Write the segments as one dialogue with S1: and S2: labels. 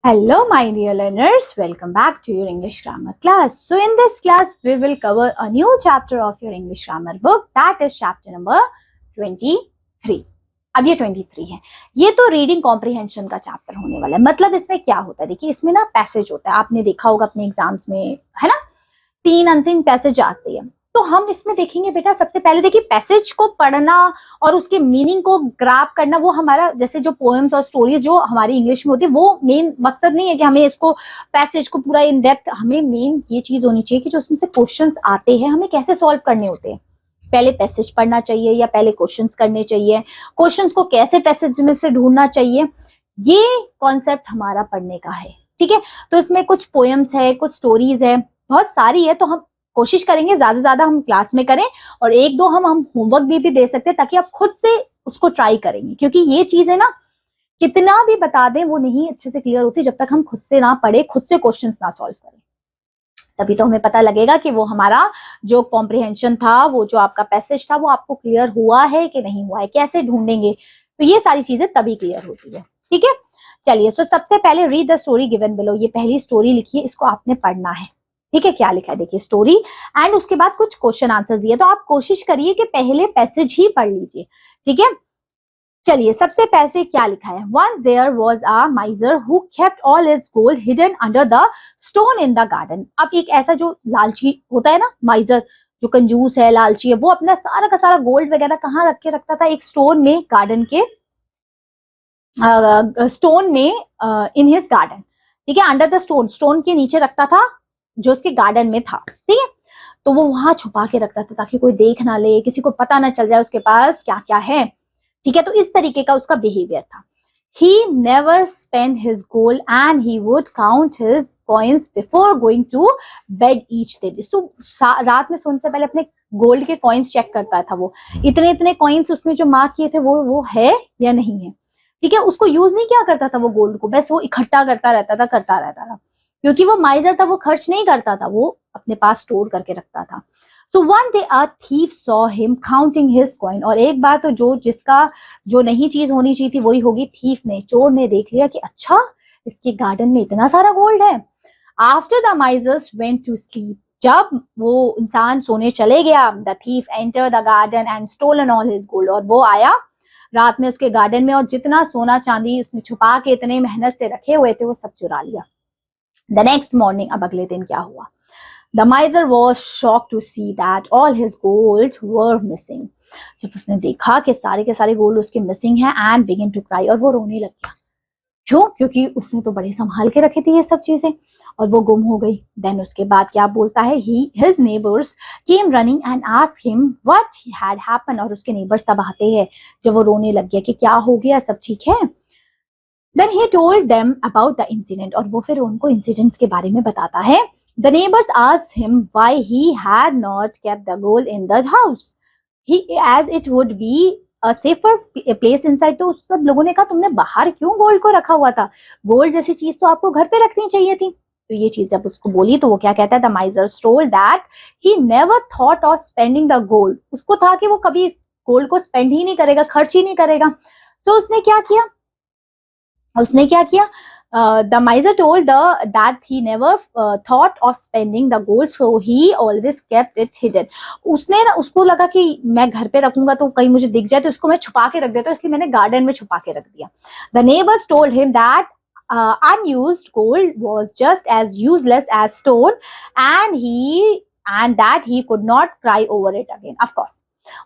S1: Hello, my dear learners. Welcome back to your English grammar class. So, in this class, we will cover a new chapter of your English grammar book. That is chapter number 23. अब ये 23 है. ये तो reading comprehension का chapter होने वाला है. मतलब इसमें क्या होता है, देखिए इसमें ना पैसेज होता है. आपने देखा होगा अपने एग्जाम्स में, है ना, सीन अनसीन पैसेज आते हैं. तो हम इसमें देखेंगे बेटा, सबसे पहले देखिए पैसेज को पढ़ना और उसके मीनिंग को ग्रैब करना, वो हमारा जैसे जो पोएम्स और स्टोरीज जो हमारी इंग्लिश में होती है, वो मेन मकसद नहीं है कि हमें इसको पैसेज को पूरा इन डेप्थ. हमें मेन ये चीज होनी चाहिए कि जो उसमें से क्वेश्चंस आते हैं हमें कैसे सॉल्व करने होते हैं. पहले पैसेज पढ़ना चाहिए या पहले क्वेश्चंस करने चाहिए, क्वेश्चंस को कैसे पैसेज में से ढूंढना चाहिए, ये कॉन्सेप्ट हमारा पढ़ने का है. ठीक है, तो इसमें कुछ पोएम्स है, कुछ स्टोरीज है, बहुत सारी है. तो हम कोशिश करेंगे ज्यादा से ज्यादा हम क्लास में करें, और एक दो हम होमवर्क भी दे सकते हैं ताकि आप खुद से उसको ट्राई करेंगे. क्योंकि ये चीज है ना, कितना भी बता दें वो नहीं अच्छे से क्लियर होती जब तक हम खुद से ना पढ़े, खुद से क्वेश्चंस ना सॉल्व करें. तभी तो हमें पता लगेगा कि वो हमारा जो कॉम्प्रिहेंशन था, वो जो आपका पैसेज था, वो आपको क्लियर हुआ है कि नहीं हुआ है, कैसे ढूंढेंगे. तो ये सारी चीजें तभी क्लियर होती है. ठीक है, चलिए. सो सबसे पहले read the story given below. ये पहली स्टोरी लिखी है, इसको आपने पढ़ना है. ठीक है, क्या लिखा है देखिए, स्टोरी एंड उसके बाद कुछ क्वेश्चन आंसर दिए. तो आप कोशिश करिए कि पहले पैसेज ही पढ़ लीजिए. ठीक है, चलिए. सबसे पहले क्या लिखा है, once there was a miser who kept all his gold hidden under the stone in the garden. अब एक ऐसा जो लालची होता है ना, माइजर जो कंजूस है, लालची है, वो अपना सारा का सारा गोल्ड वगैरह कहाँ रख के रखता था, एक स्टोन में, गार्डन के स्टोन में, इन हिज गार्डन. ठीक है, अंडर द स्टोन, स्टोन के नीचे रखता था जो उसके गार्डन में था. ठीक है, तो वो वहां छुपा के रखता था ताकि कोई देख ना ले, किसी को पता ना चल जाए उसके पास क्या क्या है. ठीक है, तो इस तरीके का उसका बिहेवियर था. He never spent his gold and he would count his coins before going to bed each day. So रात में सोने से पहले अपने गोल्ड के कॉइन्स चेक करता था. वो इतने इतने कॉइन्स उसने जो मार्क किए थे वो है या नहीं है. ठीक है, उसको यूज नहीं किया करता था वो गोल्ड को, बस वो इकट्ठा करता रहता था. क्योंकि वो माइजर था, वो खर्च नहीं करता था, वो अपने पास स्टोर करके रखता था. So one day a thief saw him counting his coin. और एक बार तो जिसका जो नहीं चीज होनी चाहिए थी वही होगी, थीफ ने, चोर ने देख लिया कि अच्छा इसके गार्डन में इतना सारा गोल्ड है. After the misers went to sleep, जब वो इंसान सोने चले गया, the thief entered the garden and stolen all his gold. और वो आया रात में उसके गार्डन में और जितना सोना चांदी उसने छुपा के इतने मेहनत से रखे हुए थे वो सब चुरा लिया. The next morning, अब अगले दिन क्या हुआ, The miser was shocked to see that all his gold were missing. जब उसने देखा कि सारे के सारे गोल्ड उसके मिसिंग हैं, and began to cry, और वो रोने लग गया. क्यों? क्योंकि उसने तो बड़े संभाल के रखी थी ये सब चीजें और वो गुम हो गई. देन उसके बाद क्या बोलता है, his neighbors came running and asked him what had happened. और उसके नेबर्स तब आते हैं जब वो रोने लग गया कि क्या हो गया, सब ठीक है. Then he told them about the incident. और वो फिर उनको इंसिडेंट्स के बारे में बताता है. The neighbors asked him why he had not kept the gold in the house. As it would be a safer place inside. तो सब लोगों ने कहा तुमने बाहर क्यों गोल्ड को रखा हुआ था, गोल्ड जैसी चीज तो आपको घर पे रखनी चाहिए थी. तो ये चीज जब उसको बोली तो वो क्या कहता है, the miser told that he never thought of spending the gold. उसको था कि वो कभी गोल्ड को स्पेंड ही नहीं करेगा, खर्च ही नहीं करेगा. तो उसने क्या किया, the miser told that he never thought of spending the gold, so he always kept it hidden. उसने ना, उसको लगा कि मैं घर पे रखूंगा तो कहीं मुझे दिख जाए तो इसको मैं छुपा के रख देता हूँ, इसलिए मैंने गार्डन में छुपा के रख दिया. The neighbors told him that unused gold was just as useless as stone and that he could not cry over it again. Of course,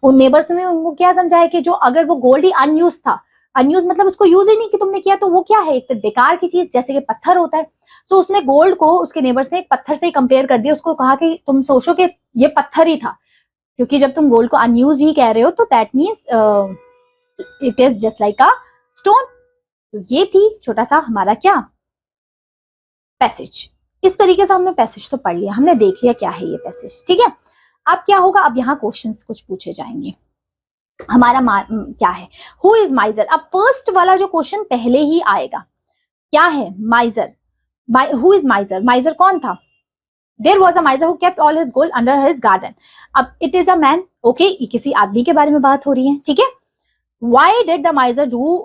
S1: उन नेबर्स ने उनको क्या समझाया कि जो अगर वो गोल्ड ही अनयूज था, अनयूज मतलब उसको यूज ही नहीं कि तुमने किया, तो वो क्या है, एक तो बेकार की चीज जैसे कि पत्थर होता है. तो उसने गोल्ड को, उसके नेबर्स ने एक पत्थर से ही कंपेयर कर दिया. उसको कहा कि तुम सोचो कि ये पत्थर ही था, क्योंकि जब तुम गोल्ड को अनयूज ही कह रहे हो तो that means it is just like a stone. तो ये थी छोटा सा हमारा क्या पैसेज. इस तरीके से हमने पैसेज तो पढ़ लिया, हमने देख लिया क्या है ये पैसेज. ठीक है, अब क्या होगा, अब यहाँ क्वेश्चंस कुछ पूछे जाएंगे. हमारा क्या है, हु इज माइजर. अब फर्स्ट वाला जो क्वेश्चन पहले ही आएगा, क्या है माइजर, हु इज माइजर, माइजर कौन था. There was a miser who kept all his gold under his garden. अब it is a man, okay, किसी आदमी के बारे में बात हो रही है. ठीक है, why did the माइजर do,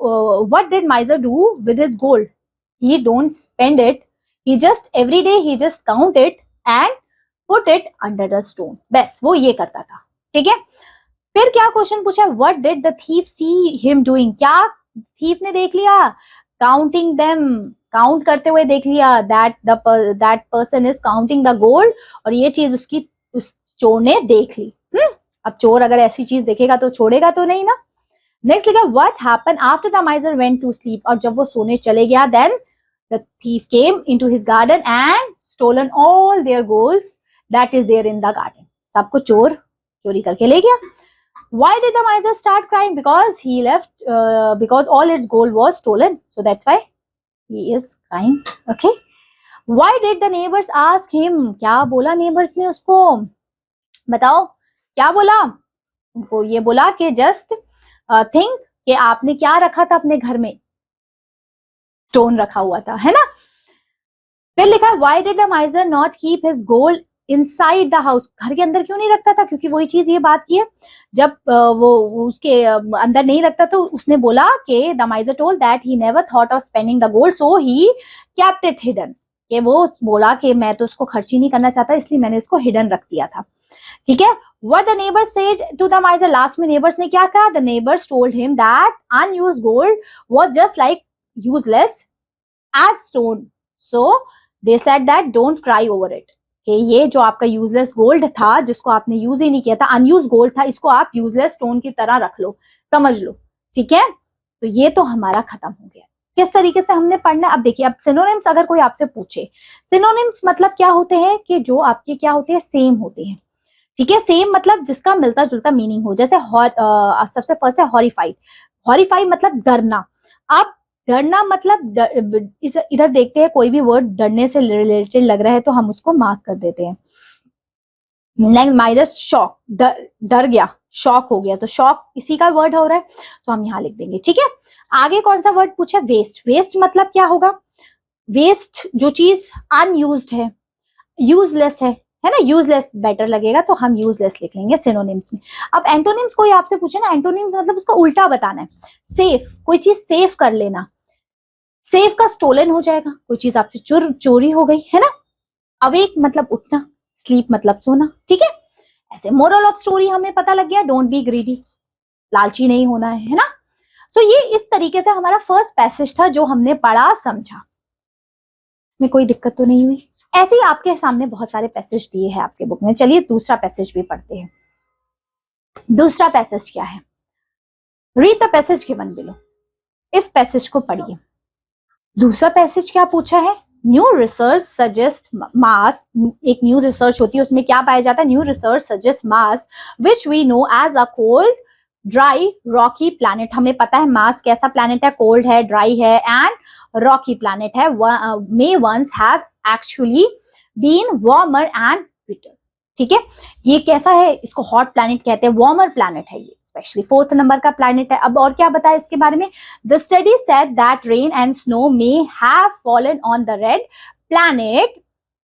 S1: what did माइजर do with his gold. he don't spend it, he just every day he just count it and put it under the stone. बस वो ये करता था, ठीक है। फिर क्या क्वेश्चन पूछा, what did the thief see him doing, क्या थीफ ने देख लिया, काउंटिंग देम, काउंट करते हुए देख लिया, that person is counting the gold, और ये चीज उसकी उस चोर ने देख ली। अब चोर अगर ऐसी चीज देखेगा तो छोड़ेगा तो नहीं ना। नेक्स्ट लिखा, what happened after the miser went to sleep, और जब वो सोने चले गया, then the thief came into his garden and stolen all their golds that is there in the garden, सबको चोर चोरी करके ले गया। Why did the miser start crying? Because he left, because all its gold was stolen. So that's why he is crying. Okay. Why did the neighbors ask him? क्या बोला neighbors ने उसको, बताओ क्या बोला? वो ये बोला कि just think कि आपने क्या रखा था अपने घर में, स्टोन रखा हुआ था, है ना। फिर लिखा है, why did the miser not keep his gold inside the house, घर के अंदर क्यों नहीं रखता था, क्योंकि वही चीज ये बात की है, जब वो उसके अंदर नहीं रखता तो उसने बोला कि the माइजर told that he never thought of spending the gold, so he kept it hidden, कि वो बोला कि मैं तो उसको खर्च ही नहीं करना चाहता, इसलिए मैंने इसको हिडन रख दिया था, ठीक है। What the neighbours said to the miser, last में नेबर्स ने क्या कहा, the neighbours told him that unused gold was just like useless as stone, so they said that don't cry over it, कि ये जो आपका यूजलेस गोल्ड था, जिसको आपने यूज ही नहीं किया था, अनयूज गोल्ड था, इसको आप यूजलेस स्टोन की तरह रख लो, समझ लो, ठीक है। तो ये तो हमारा खत्म हो गया। किस तरीके से हमने पढ़ना है, अब देखिए, अब सिनोनिम्स अगर कोई आपसे पूछे, सिनोनिम्स मतलब क्या होते हैं कि जो आपके क्या होते हैं, सेम होते हैं, ठीक है। सेम मतलब जिसका मिलता जुलता मीनिंग हो, जैसे सबसे फर्स्ट है हॉरिफाइड, हॉरिफाइड मतलब डरना। अब डरना मतलब इधर देखते हैं, कोई भी वर्ड डरने से रिलेटेड लग रहा है तो हम उसको मार्क कर देते हैं। नेक्स्ट माइनस शॉक, डर गया, शॉक हो गया, तो शॉक इसी का वर्ड हो रहा है, तो हम यहाँ लिख देंगे, ठीक है। आगे कौन सा वर्ड पूछा, वेस्ट, वेस्ट मतलब क्या होगा, वेस्ट जो चीज अनयूज्ड है, यूजलेस है ना, यूजलेस बेटर लगेगा तो हम यूजलेस लिख लेंगे सिनोनिम्स में। अब एंटोनिम्स कोई आपसे पूछे ना, एंटोनिम्स मतलब उसका उल्टा बताना है। सेफ, कोई चीज सेफ कर लेना, सेफ का स्टोलन हो जाएगा, कोई चीज आपसे चोरी हो गई, है ना। अवेक मतलब उठना, स्लीप मतलब सोना, ठीक है। ऐसे मोरल ऑफ स्टोरी हमें पता लग गया, डोंट बी ग्रीडी, लालची नहीं होना है ना। सो ये इस तरीके से हमारा फर्स्ट पैसेज था जो हमने पढ़ा समझा, इसमें कोई दिक्कत तो नहीं हुई। ऐसे ही आपके सामने बहुत सारे पैसेज दिए हैं आपके बुक में। चलिए दूसरा पैसेज भी पढ़ते हैं। दूसरा पैसेज क्या है, read the passage given below, इस पैसेज को पढ़िए। दूसरा पैसेज क्या पूछा है, न्यू रिसर्च सजेस्ट मास, एक न्यू रिसर्च होती है, उसमें क्या पाया जाता है, new research suggest Mars which we know as a cold dry rocky planet. हमें पता है मार्स कैसा प्लैनेट है, कोल्ड है, ड्राई है एंड रॉकी प्लैनेट है, may once have actually been warmer and bitter, ठीक है। ये कैसा है, इसको हॉट प्लैनेट कहते हैं, वार्मर प्लैनेट है ये, स्पेशली 4th नंबर का प्लैनेट है। अब और क्या बताया इसके बारे में, the study said that rain and snow may have fallen on the red planet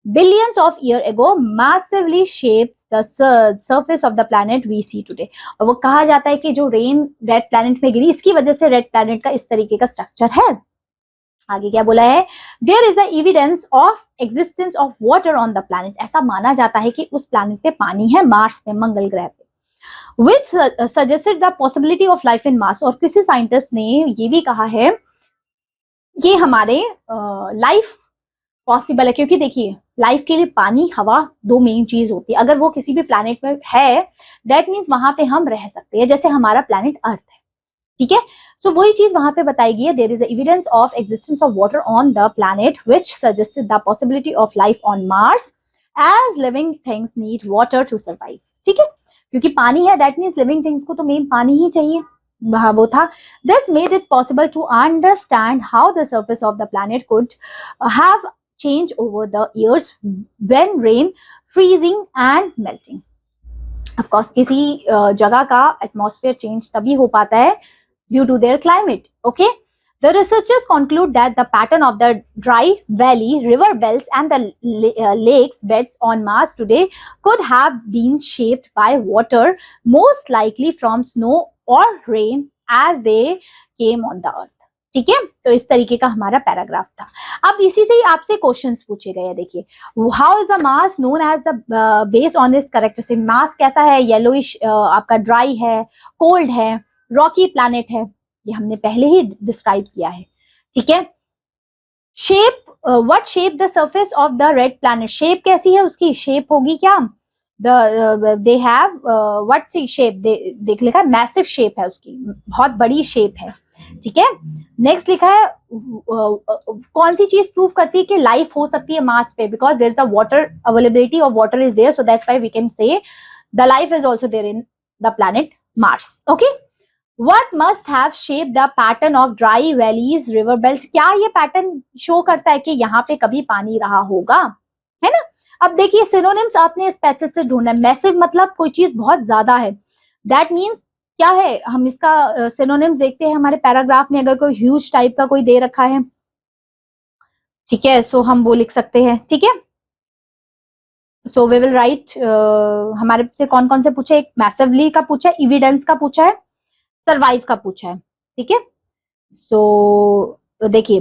S1: billions of years ago, massively shapes the surface of the planet we see today। और वो कहा जाता है कि जो रेन रेड प्लैनेट में गिरी, इसकी वजह से रेड प्लैनेट का इस तरीके का स्ट्रक्चर है। आगे क्या बोला है, there is a evidence of existence of water on the planet, ऐसा माना जाता है कि उस प्लैनेट पे पानी है, मार्स पे, मंगल ग्रह पे। Which suggested the possibility of life in Mars, और किसी साइंटिस्ट ने ये भी कहा है कि हमारे लाइफ पॉसिबल है, क्योंकि देखिए लाइफ के लिए पानी, हवा, दो मेन चीज होती है। अगर वो किसी भी प्लैनेट में है, दैट मीन्स वहां पे हम रह सकते हैं, जैसे हमारा प्लैनेट अर्थ है, ठीक है। सो वही चीज वहां पे बताई गई है, there is evidence of existence of water on the planet which suggested the possibility of life on Mars as living things need water to survive, ठीक है। क्योंकि पानी है, दैट मीन्स लिविंग थिंग्स को तो मेन पानी ही चाहिए, वहां वो था। This made it possible to understand how the surface of the planet could have change over the years when rain freezing and melting। of course किसी जगह का एटमॉस्फेयर चेंज तभी हो पाता है due to their climate, okay। The researchers conclude that the pattern of the dry valley, river belts and the lakes beds on Mars today could have been shaped by water, most likely from snow or rain as they came on the earth। ठीक है, तो इस तरीके का हमारा paragraph था। अब इसी से ही आपसे क्वेश्चंस पूछे गए हैं। देखिए, how is the mass known as the base on this characteristic, mass कैसा है, येलोइश, आपका ड्राई है, कोल्ड है, रॉकी प्लैनेट है, ये हमने पहले ही डिस्क्राइब किया है। ठीक है, shape, what shape the surface of the red planet, shape कैसी है उसकी, शेप होगी क्या, they have what see shape, देख लिखा है मैसिव शेप है उसकी, बहुत बड़ी शेप है। ठीक है, नेक्स्ट लिखा है कौन सी चीज प्रूव करती है कि लाइफ हो सकती है मार्स पे, because there is the water, availability of water is there, so that's why we can say the life is also there in the planet Mars. Okay, What must have shaped the pattern of dry valleys, river belts, क्या ये pattern show करता है कि यहाँ पे कभी पानी रहा होगा, है ना। अब देखिए सिनोनिम्स आपने इस पैसेज से ढूंढना है। मैसिव मतलब कोई चीज बहुत ज्यादा है, दैट मीन्स क्या है, हम इसका सिनोनिम्स देखते हैं हमारे पैराग्राफ में, अगर कोई ह्यूज टाइप का कोई दे रखा है, ठीक है, सो हम वो लिख सकते हैं। ठीक है, सो वी विल राइट, हमारे से कौन कौन से पूछा, एक मैसिवली का पूछा है, इविडेंस का पूछा है, सर्वाइव का पूछा है। ठीक है, सो देखिए,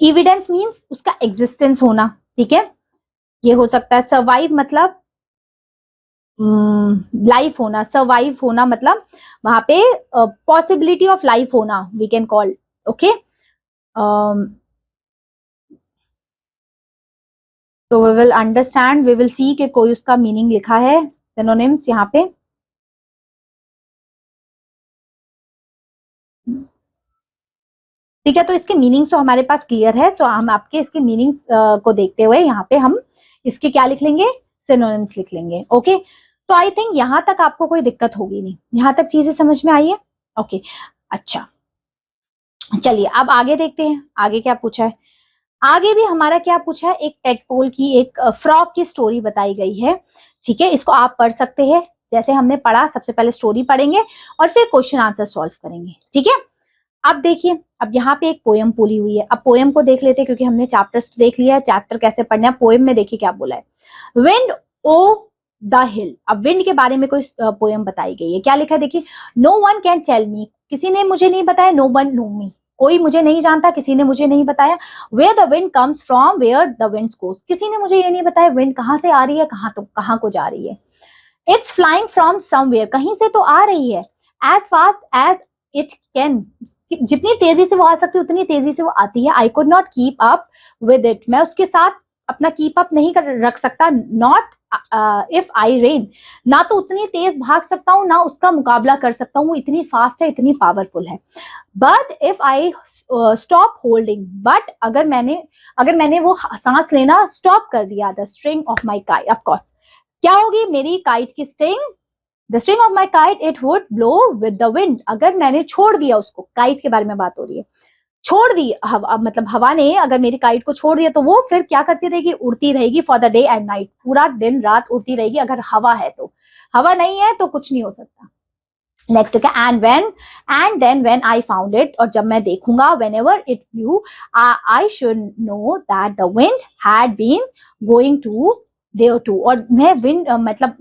S1: एविडेंस मींस उसका एग्जिस्टेंस होना। ठीक है, ये हो सकता है, सर्वाइव मतलब लाइफ होना, सर्वाइव होना मतलब वहां पे पॉसिबिलिटी ऑफ लाइफ होना, वी कैन कॉल। ओके, तो we will understand, we will see कि कोई उसका मीनिंग लिखा है, सिनोनिम्स यहाँ पे। ठीक है, तो इसके मीनिंग्स तो हमारे पास क्लियर है, सो हम आपके इसके मीनिंग्स को देखते हुए यहाँ पे हम इसके क्या लिख लेंगे, सिनोनिम्स लिख लेंगे। ओके, तो आई थिंक यहाँ तक आपको कोई दिक्कत होगी नहीं, यहाँ तक चीजें समझ में आई है। ओके, अच्छा, चलिए अब आगे देखते हैं आगे क्या पूछा है। आगे भी हमारा क्या पूछा है, एक टेडपोल की, एक फ्रॉग की स्टोरी बताई गई है। ठीक है, इसको आप पढ़ सकते हैं, जैसे हमने पढ़ा, सबसे पहले स्टोरी पढ़ेंगे और फिर क्वेश्चन आंसर सॉल्व करेंगे। ठीक है, अब देखिए, अब यहाँ पे एक पोयम बोली हुई है, अब पोयम को देख लेते हैं, क्योंकि हमने चैप्टर्स तो देख लिया है, चैप्टर कैसे पढ़ना है। पोयम में देखिए क्या बोला है, विंड ओ द हिल, अब विंड के बारे में कोई पोयम बताई गई है। क्या लिखा है देखिए, no one can tell me, किसी ने मुझे नहीं बताया, नो वन नो मी, कोई मुझे नहीं जानता, किसी ने मुझे नहीं बताया। Where the wind comes from, where the wind goes, किसी ने मुझे ये नहीं बताया विंड कहाँ से आ रही है, कहाँ को जा रही है। इट्स फ्लाइंग फ्रॉम समवेयर, कहीं से तो आ रही है। As fast as it can, जितनी तेजी से वो आ सकती है उतनी तेजी से वो आती है। I could not keep up with it, मैं उसके साथ अपना कीप अप नहीं कर रख सकता। नॉट इफ आई रेन, ना तो उतनी तेज भाग सकता हूँ, ना उसका मुकाबला कर सकता हूँ, इतनी फास्ट है, इतनी पावरफुल है। But if I stop holding, but अगर मैंने वो सांस लेना स्टॉप कर दिया, the string of my kite, of course क्या होगी मेरी काइट की string, the string of my kite it would blow with the wind, अगर मैंने छोड़ दिया उसको, काइट के बारे में बात हो रही है, छोड़ दी हवा, मतलब हवा ने अगर मेरी काइट को छोड़ दिया तो वो फिर क्या करती रहेगी, उड़ती रहेगी for the day and night, पूरा दिन रात उड़ती रहेगी, अगर हवा है तो। हवा नहीं है तो कुछ नहीं हो सकता। नेक्स्ट है and then when I found it, और जब मैं देखूंगा, whenever it blew I should know that the wind had been going to there too, और मैं विंड मतलब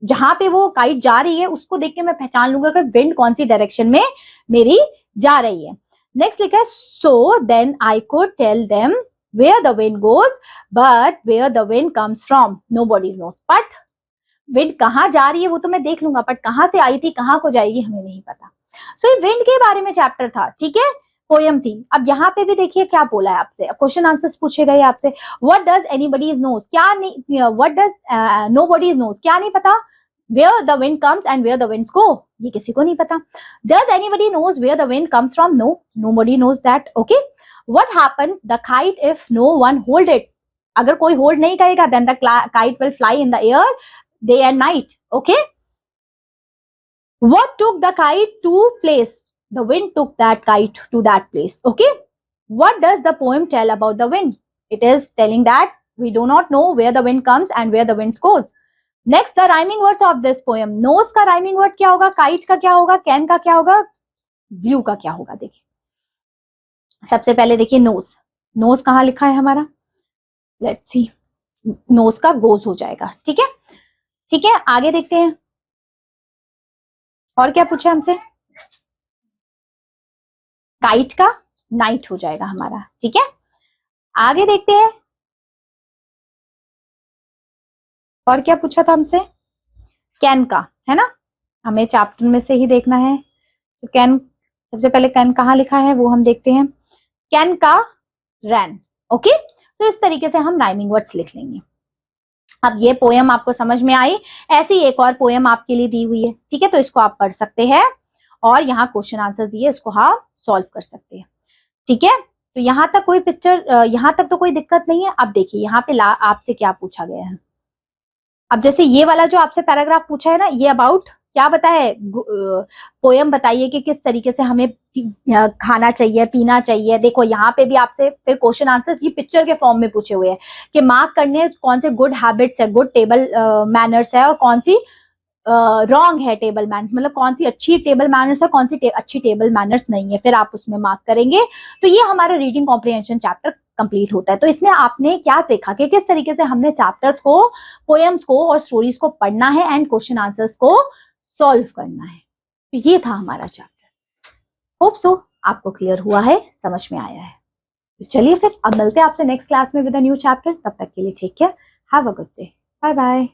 S1: जहां पे वो काइट जा रही है उसको देख के मैं पहचान लूंगा कि विंड कौन सी डायरेक्शन में मेरी जा रही है। नेक्स्ट लिखा है, so then I could tell them where the wind goes, but where the wind comes from nobody knows, but wind कहाँ जा रही है वो तो मैं देख लूंगा, बट कहाँ से आई थी कहाँ को जाएगी हमें नहीं पता। सो ये विंड के बारे में चैप्टर था। ठीक है, पोयम थी। अब यहाँ पे भी देखिए क्या बोला है आपसे, क्वेश्चन आंसर्स पूछे गए आपसे। व्हाट डज एनीबडी नोज, क्या नहीं, व्हाट डज नोबडी नोज, क्या नहीं पता, where the wind comes and where the winds go, ये किसी को नहीं पता। Does anybody knows where the wind comes from, no, nobody knows that. Okay, what happen the kite if no one hold it, अगर कोई hold नहीं करेगा then the kite will fly in the air day and night. Okay, what took the kite to place, the wind took that kite to that place. Okay, what does the poem tell about the wind, it is telling that we do not know where the wind comes and where the wind goes. Next, the rhyming words of this poem, nose का rhyming word क्या होगा, kite का क्या होगा, can का क्या होगा, blue का क्या होगा। देखिए सबसे पहले देखिए नोज, नोज कहाँ लिखा है हमारा, लेट्स सी, नोज का गोज हो जाएगा। ठीक है, ठीक है, आगे देखते हैं और क्या पूछा हमसे। काइट का नाइट हो जाएगा हमारा। ठीक है, आगे देखते हैं और क्या पूछा था हमसे। कैन का, है ना, हमें चैप्टर में से ही देखना है। तो कैन, सबसे पहले कैन कहाँ लिखा है वो हम देखते हैं। कैन का रैन। ओके, तो इस तरीके से हम राइमिंग वर्ड्स लिख लेंगे। अब ये पोयम आपको समझ में आई, ऐसी एक और पोयम आपके लिए दी हुई है। ठीक है, तो इसको आप पढ़ सकते हैं और यहाँ क्वेश्चन आंसर दिए, इसको आप सॉल्व कर सकते हैं। ठीक है, तो यहाँ तक कोई पिक्चर, यहाँ तक तो कोई दिक्कत नहीं है। अब देखिए यहाँ पे आपसे क्या पूछा गया है। अब जैसे ये वाला जो आपसे पैराग्राफ पूछा है ना, ये अबाउट क्या बताए, पोयम बताइए कि किस तरीके से हमें खाना चाहिए, पीना चाहिए। देखो यहाँ पे भी आपसे फिर क्वेश्चन आंसर्स ये पिक्चर के फॉर्म में पूछे हुए हैं कि मार्क करने कौन से गुड हैबिट्स है, गुड टेबल मैनर्स है और कौन सी रॉन्ग है टेबल मैनर्स, मतलब कौन सी अच्छी टेबल मैनर्स है, कौन सी अच्छी टेबल मैनर्स नहीं है, फिर आप उसमें मार्क करेंगे। तो ये हमारा रीडिंग कॉम्प्रिहेंशन चैप्टर कंप्लीट होता है। तो इसमें आपने क्या देखा कि किस तरीके से हमने चैप्टर्स को, पोएम्स को और स्टोरीज को पढ़ना है एंड क्वेश्चन आंसर्स को सॉल्व करना है। तो ये था हमारा चैप्टर। होप सो आपको क्लियर हुआ है, समझ में आया है। तो चलिए फिर अब मिलते हैं आपसे नेक्स्ट क्लास में विद अ न्यू चैप्टर। तब तक के लिए take care, have a good day, bye bye.